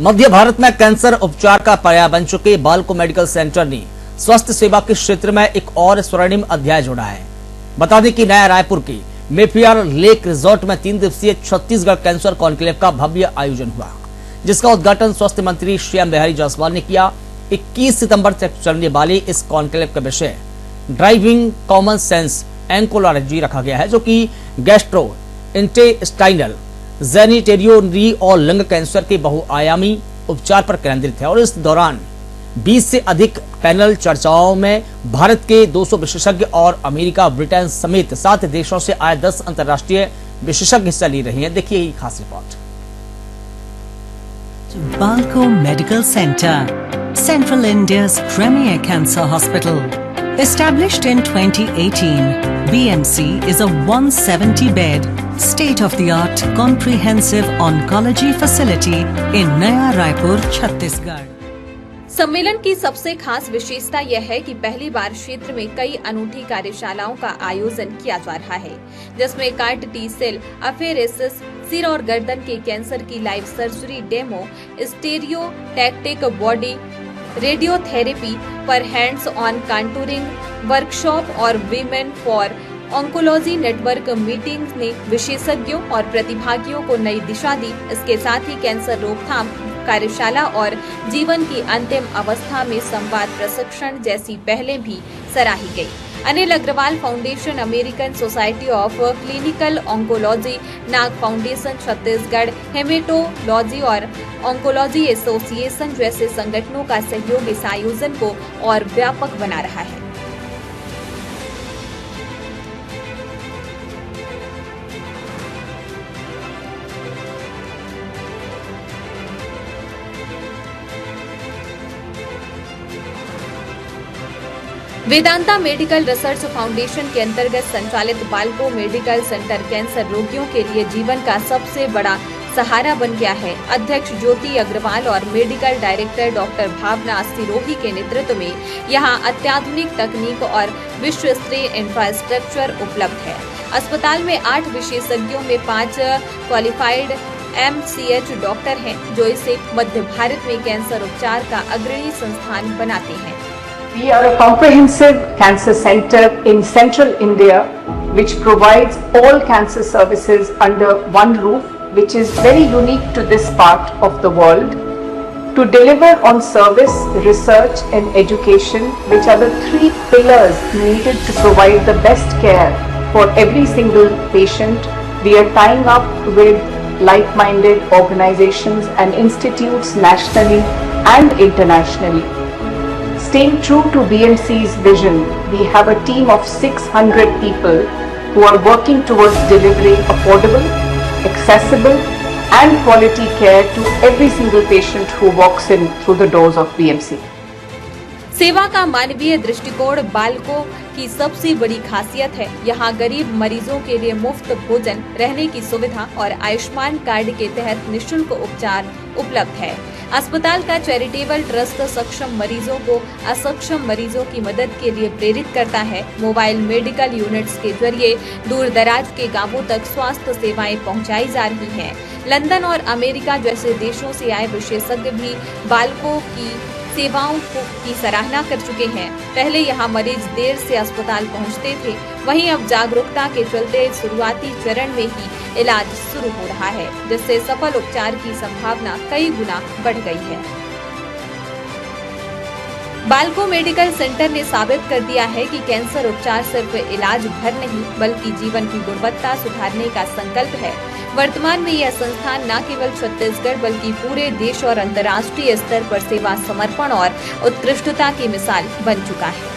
मध्य भारत में कैंसर उपचार का पर्याय बन चुके बाल्को मेडिकल सेंटर ने स्वास्थ्य सेवा के क्षेत्र में एक और स्वर्णिम अध्याय जोड़ा है। बता दें कि नया रायपुर के मेफेयर लेक रिजॉर्ट में 3 दिवसीय छत्तीसगढ़ कैंसर कॉन्क्लेव का भव्य आयोजन हुआ, जिसका उद्घाटन स्वास्थ्य मंत्री श्याम बिहारी जायसवाल ने किया। 21 सितंबर तक चलने वाले इस कॉन्क्लेव का विषय ड्राइविंग कॉमन सेंस एंकोलॉजी रखा गया है, जो कि गैस्ट्रो इंटेस्टाइनल जेनिटेरियोनरी और लंग कैंसर के बहुआयामी उपचार पर केंद्रित है। और इस दौरान 20 से अधिक पैनल चर्चाओं में भारत के 200 विशेषज्ञ और अमेरिका, ब्रिटेन समेत 7 देशों से आए 10 अंतर्राष्ट्रीय विशेषज्ञ हिस्सा ले रहे हैं। देखिए ये खास report. Balco Medical Center, Central India's premier cancer hospital. Established in 2018, BMC is a 170-bed, state-of-the-art comprehensive oncology facility in Naya Raipur, Chhattisgarh. सम्मेलन की सबसे खास विशेषता यह है कि पहली बार क्षेत्र में कई अनूठी कार्यशालाओं का आयोजन किया जा रहा है, जिसमें कार्ट टी सेल अफेरेसिस, सिर और गर्दन के कैंसर की live surgery demo, stereo tactic body radiotherapy पर हैंड्स ऑन कांटूरिंग वर्कशॉप और women for oncology network meeting ने विशेषज्ञों और प्रतिभागियों को नई दिशा दी। इसके साथ ही कैंसर रोकथाम कार्यशाला और जीवन की अंतिम अवस्था में संवाद प्रशिक्षण जैसी पहलें भी सराही गई। Anil Agarwal foundation, American society of clinical oncology, Nag foundation Chhattisgarh, haematology और ऑन्कोलॉजी एसोसिएशन जैसे संगठनों का सहयोग इस आयोजन को और व्यापक बना रहा है। वेदांता मेडिकल रिसर्च फाउंडेशन के अंतर्गत संचालित बाल्को मेडिकल सेंटर कैंसर रोगियों के लिए जीवन का सबसे बड़ा सहारा बन गया है। अध्यक्ष ज्योति अग्रवाल और मेडिकल डायरेक्टर डॉक्टर भावना सिरोही के नेतृत्व में यहां अत्याधुनिक तकनीक और विश्व स्तरीय इंफ्रास्ट्रक्चर उपलब्ध है। अस्पताल में 8 विशेषज्ञों में 5 क्वालिफाइड MCH डॉक्टर हैं, जो इसे मध्य भारत में कैंसर उपचार का अग्रणी संस्थान बनाते हैं। We are a comprehensive cancer center in central India which provides all cancer services under one roof, which is very unique to this part of the world, to deliver on service, research and education, which are the 3 pillars needed to provide the best care for every single patient. We are tying up with like-minded organizations and institutes nationally and internationally. Staying true to BMC's vision, we have a team of 600 people who are working towards delivering affordable, accessible and quality care to every single patient who walks in through the doors of BMC. सेवा का मानवीय दृष्टिकोण बाल्को की सबसे बड़ी खासियत है। यहाँ गरीब मरीजों के लिए मुफ्त भोजन, रहने की सुविधा और आयुष्मान कार्ड के तहत निःशुल्क उपचार उपलब्ध है। अस्पताल का चैरिटेबल ट्रस्ट सक्षम मरीजों को असक्षम मरीजों की मदद के लिए प्रेरित करता है। मोबाइल मेडिकल यूनिट्स के जरिए दूर दराज के गांवों तक स्वास्थ्य सेवाएं पहुंचाई जा रही हैं। लंदन और अमेरिका जैसे देशों से आए विशेषज्ञ भी बाल्को की सेवाओं की सराहना कर चुके हैं। पहले यहाँ मरीज देर से अस्पताल पहुँचते थे, वहीं अब जागरूकता के चलते शुरुआती चरण में ही इलाज शुरू हो रहा है, जिससे सफल उपचार की संभावना कई गुना बढ़ गई है। बाल्को मेडिकल सेंटर ने साबित कर दिया है कि कैंसर उपचार सिर्फ इलाज भर नहीं, बल्कि जीवन की गुणवत्ता सुधारने का संकल्प है। वर्तमान में यह संस्थान न केवल छत्तीसगढ़ बल्कि पूरे देश और अंतर्राष्ट्रीय स्तर पर सेवा समर्पण और उत्कृष्टता की मिसाल बन चुका है।